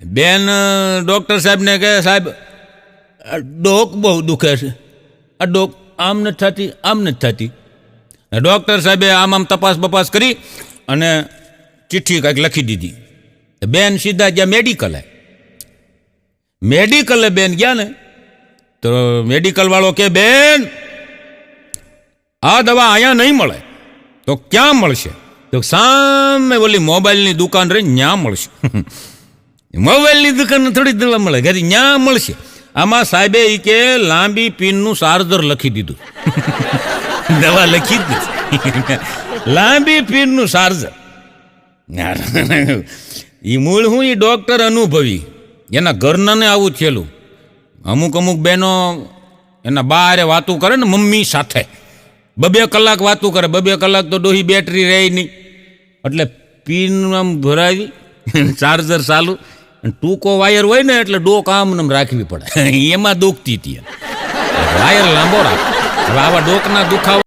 બેન ડૉક્ટર સાહેબને કહે, સાહેબ આ ડોક બહુ દુખે છે, આ ડોક આમ નથી થતી, આમ નથી થતી. ડૉક્ટર સાહેબે આમ તપાસ બપાસ કરી અને ચિઠ્ઠી કાંઈક લખી દીધી. બેન સીધા ગયા મેડિકલે બેન ગયા ને તો મેડિકલ વાળો કે, બેન આ દવા અહીંયા નહીં મળે. તો ક્યાં મળશે? તો સામે ઓલી મોબાઈલની દુકાન રહી ત્યાં મળશે. મોબાઈલની દુકાન થોડી દવા મળે, ઘરે ત્યાં મળશે. આમાં સાહેબે એ કે લાંબી પિનનું ચાર્જર લખી દીધું. દવા લખી જ નથી, લાંબી પિનનું ચાર્જર. એ મૂળ હું એ ડૉક્ટર અનુભવી, એના ઘરનાને આવું થયેલું. અમુક બહેનો એના બારે વાતું કરે ને મમ્મી સાથે, 2 કલાક વાતું કરે, 2 કલાક તો ડોહી બેટરી રહે નહીં. એટલે પિન આમ ભરાવી, ચાર્જર ચાલુ, ટૂંકો વાયર હોય ને એટલે ડોક આમ રાખવી પડે. એમાં દુખતી હતી, વાયર લાંબો રાખ. હવે આવા ડોકના દુખાવા